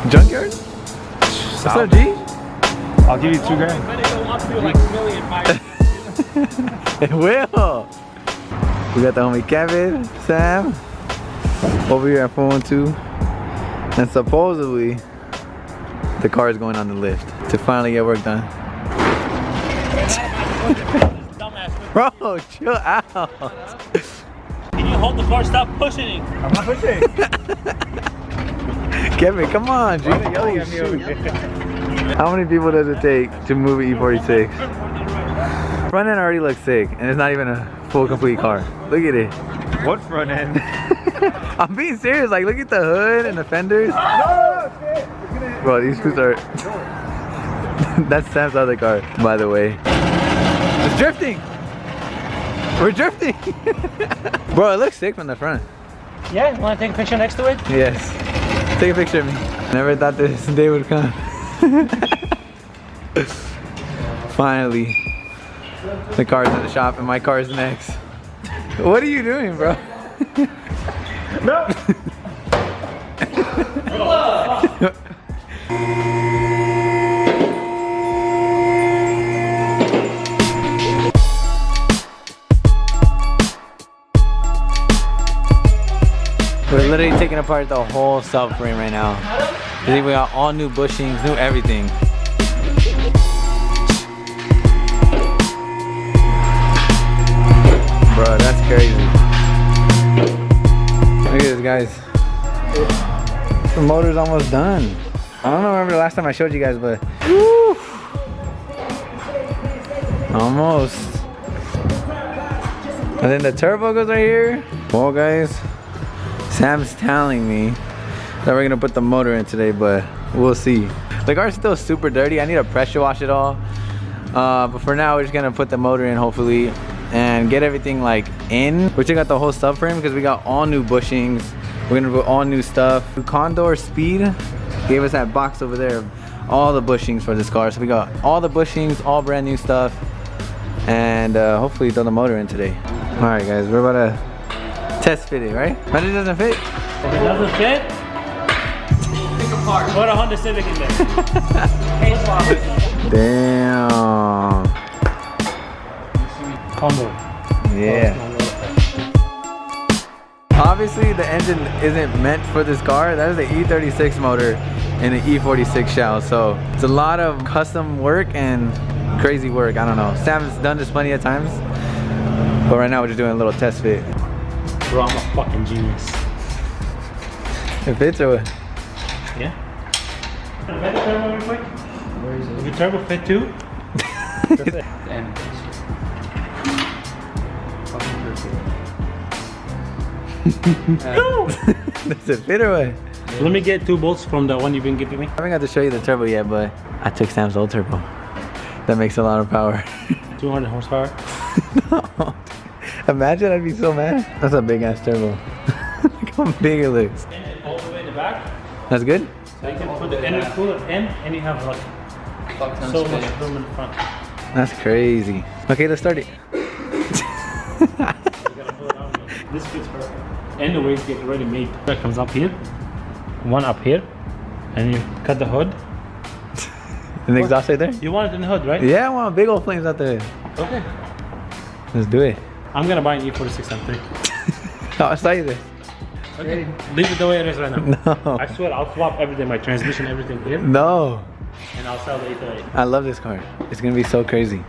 Junkyard? What's up, G? I'll give you $2 grand. It will. We got the homie Kevin, Sam, over here at 412, and supposedly the car is going on the lift to finally get work done. Bro, chill out. Can you hold the car? Stop pushing it. I'm not pushing. Kevin, come on, G. How many people does it take to move an E46? Front end already looks sick, and it's not even a full complete car. Look at it. What front end? I'm being serious. Like, look at the hood and the fenders. No, shit. Bro, these screws are. That's Sam's other car, by the way. It's drifting. We're drifting. Bro, it looks sick from the front. Yeah, you want to take a picture next to it? Yes. Take a picture of me. Never thought this day would come. Finally. The car's at the shop and my car's next. What are you doing, bro? No. We're literally taking apart the whole subframe right now. We got all new bushings, new everything. Bro, that's crazy. Look at this, guys. The motor's almost done. I don't remember the last time I showed you guys, but woo, almost. And then the turbo goes right here. Well, guys, Sam's telling me that we're gonna put the motor in today, but we'll see. The car's still super dirty. I need to pressure wash it all. But for now, we're just gonna put the motor in, hopefully, and get everything like in. We took out the whole subframe because we got all new bushings. We're gonna put all new stuff. Condor Speed gave us that box over there of all the bushings for this car. So we got all the bushings, all brand new stuff, and hopefully throw the motor in today. All right, guys, we're about to test fit it, right? But it doesn't fit. If it doesn't fit, pick apart. Put a Honda Civic in there. Case lock. Damn. Condor. Yeah. Obviously, the engine isn't meant for this car. That is the E36 motor in an E46 shell. So it's a lot of custom work and crazy work. I don't know. Sam's done this plenty of times, but right now we're just doing a little test fit. Bro, I'm a fucking genius. It fits or what? Yeah. Fit the turbo real quick. Where is it? Is your turbo fit too? Damn. No! Does it fit or what? Let me get 2 bolts from the one you've been giving me. I haven't got to show you the turbo yet, but I took Sam's old turbo. That makes a lot of power. 200 horsepower. No. Imagine, I'd be so mad. That's a big ass turbo. Look how big it looks. All the way in the back. That's good? So you can put the intercooler in and you have like so much room in front. That's crazy. Okay, let's start it. This fits perfect. And the weights get already made. That comes up here, one up here, and you cut the hood. And the exhaust right there? You want it in the hood, right? Yeah, I want big old flames out there. Okay. Let's do it. I'm gonna buy an E46 M3. I'll sell you this. Okay. Leave it the way it is right now. No. I swear I'll swap everything, my transmission, everything here, No. and I'll sell the E38. I love this car. It's gonna be so crazy.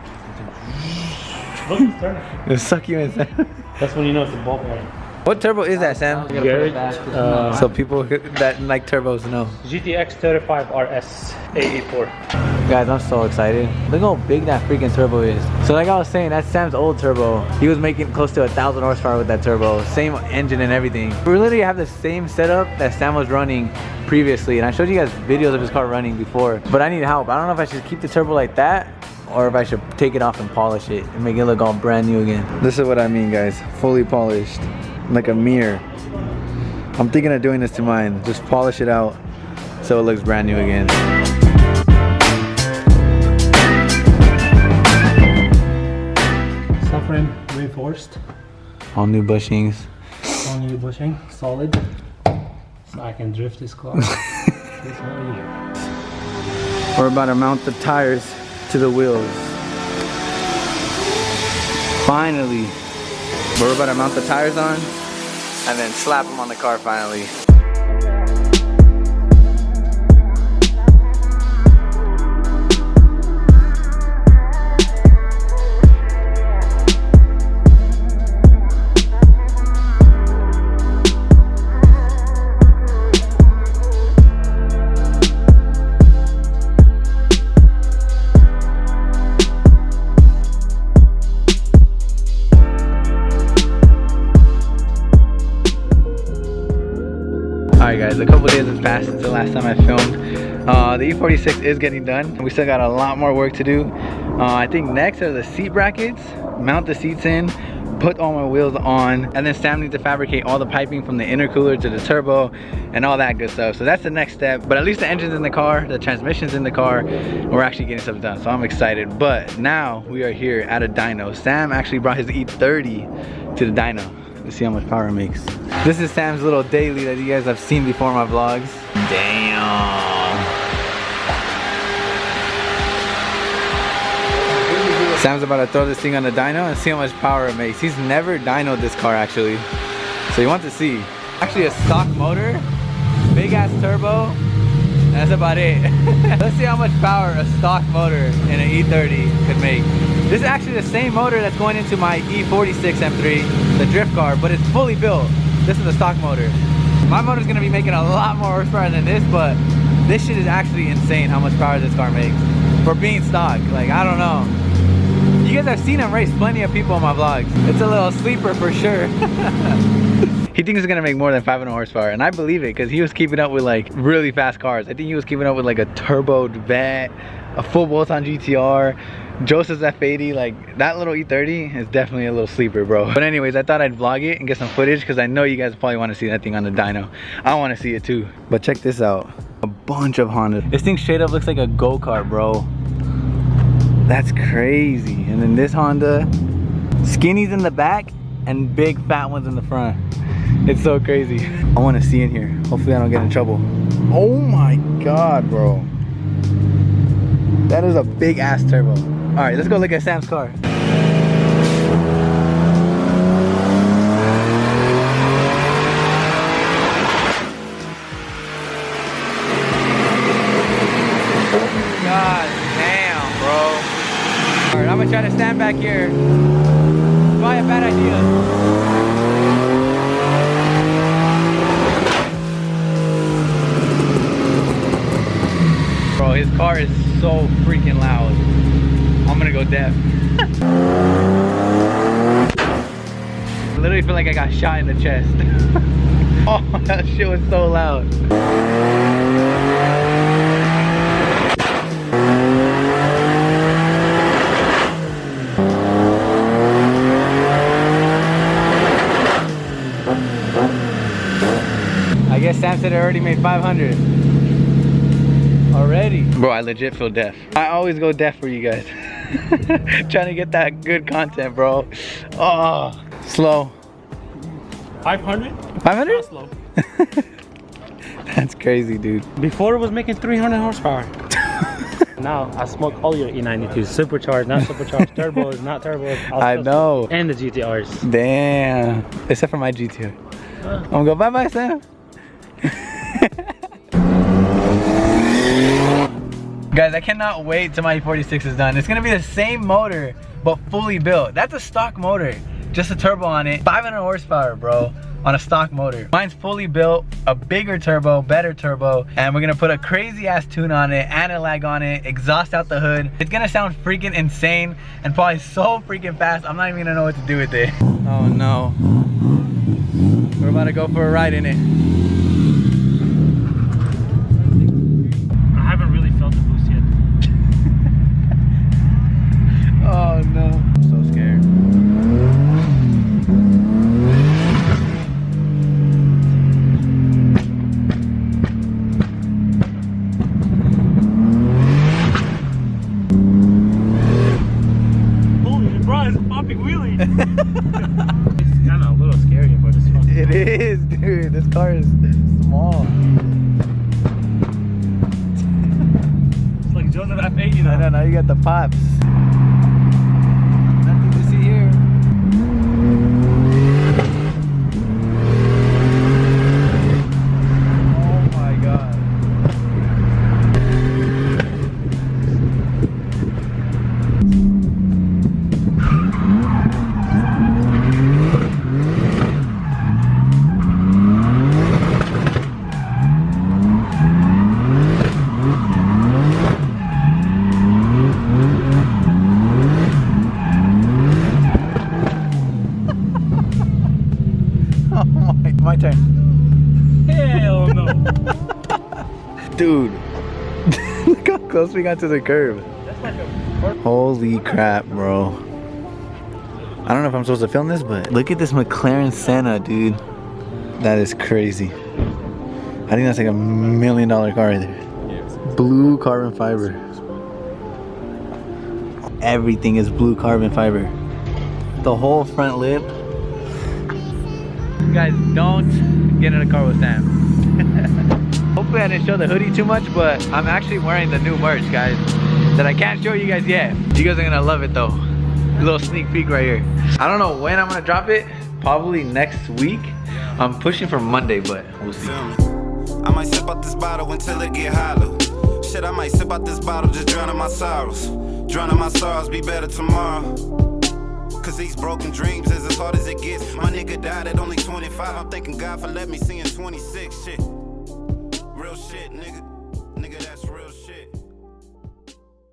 Look, it's turning. It'll suck you in. That's when you know it's a ball bearing. What turbo is that, Sam? Garrett, So people that like turbos know. GTX 35 RS 84. Guys, I'm so excited. Look how big that freaking turbo is. So like I was saying, that's Sam's old turbo. He was making close to 1,000 horsepower with that turbo. Same engine and everything. We literally have the same setup that Sam was running previously. And I showed you guys videos of his car running before. But I need help. I don't know if I should keep the turbo like that or if I should take it off and polish it and make it look all brand new again. This is what I mean, guys. Fully polished. Like a mirror. I'm thinking of doing this to mine. Just polish it out so it looks brand new again. Subframe reinforced. All new bushings. All new bushing, solid. So I can drift this car. It's not easy. We're about to mount the tires to the wheels. Finally. We're about to mount the tires on and then slap them on the car finally. Alright guys, a couple days have passed since the last time I filmed. The E46 is getting done. We still got a lot more work to do. I think next are the seat brackets. Mount the seats in, put all my wheels on, and then Sam needs to fabricate all the piping from the intercooler to the turbo and all that good stuff. So that's the next step. But at least the engine's in the car, the transmission's in the car, and we're actually getting stuff done. So I'm excited. But now we are here at a dyno. Sam actually brought his E30 to the dyno. Let's see how much power it makes. This is Sam's little daily that you guys have seen before in my vlogs. Damn. Sam's about to throw this thing on the dyno and see how much power it makes. He's never dynoed this car actually. So you want to see. Actually a stock motor, big ass turbo, and that's about it. Let's see how much power a stock motor in an E30 could make. This is actually the same motor that's going into my E46 M3, the drift car, but it's fully built. This is a stock motor. My motor's gonna be making a lot more horsepower than this, but this shit is actually insane how much power this car makes for being stock. Like, I don't know. You guys have seen him race plenty of people in my vlogs. It's a little sleeper for sure. He thinks it's gonna make more than 500 horsepower, and I believe it because he was keeping up with like really fast cars. I think he was keeping up with like a turboed Vet, a full bolt-on GTR, Joseph's F80. Like, that little E30 is definitely a little sleeper, bro. But anyways, I thought I'd vlog it and get some footage because I know you guys probably want to see that thing on the dyno. I want to see it too. But check this out, a bunch of Hondas. This thing straight up looks like a go-kart, bro. That's crazy. And then this Honda, skinnies in the back and big fat ones in the front. It's so crazy. I want to see in here. Hopefully I don't get in trouble. Oh my god, bro. That is a big ass turbo. All right, let's go look at Sam's car. God damn, bro. All right, I'm gonna try to stand back here. It's probably a bad idea. Bro, his car is so freaking loud. I'm gonna go deaf. I literally feel like I got shot in the chest. Oh, that shit was so loud. I guess Sam said it already made 500. Already? Bro, I legit feel deaf. I always go deaf for you guys. Trying to get that good content, bro. Oh, slow. 500? 500? Not slow. That's crazy, dude. Before it was making 300 horsepower. Now I smoke all your E92s. Supercharged, not supercharged. Turbos, not turbos. I know. And the GTRs. Damn. Except for my GTR. I'm gonna go bye-bye, Sam. Guys, I cannot wait till my E46 is done. It's gonna be the same motor, but fully built. That's a stock motor, just a turbo on it. 500 horsepower, bro, on a stock motor. Mine's fully built, a bigger turbo, better turbo, and we're gonna put a crazy ass tune on it, anti-lag on it, exhaust out the hood. It's gonna sound freaking insane and probably so freaking fast, I'm not even gonna know what to do with it. Oh no. We're about to go for a ride in it. I haven't really felt the boost yet. Oh no. I'm so scared. Holy, bro, it's a popping wheelie. It's kind of a little scary, but it's fun. It is, dude. This car is small. got the pops. Nothing to see here. Oh my god. My turn. Hell no. Dude. Look how close we got to the curb. Holy crap, bro. I don't know if I'm supposed to film this, but look at this McLaren Senna, dude. That is crazy. I think that's like $1 million car right there. Blue carbon fiber. Everything is blue carbon fiber. The whole front lip. Guys, don't get in a car with Sam. Hopefully I didn't show the hoodie too much, but I'm actually wearing the new merch, guys, that I can't show you guys yet. You guys are gonna love it though. A little sneak peek right here. I don't know when I'm gonna drop it. Probably next week. I'm pushing for Monday, but we'll see. I might sip out this bottle until it get hollow. Shit, I might sip out this bottle, just drowning my sorrows. Drowning my sorrows, be better tomorrow. Cause these broken dreams is as hard as it gets. My nigga died at only 25. I'm thanking God for letting me see in 26. Shit.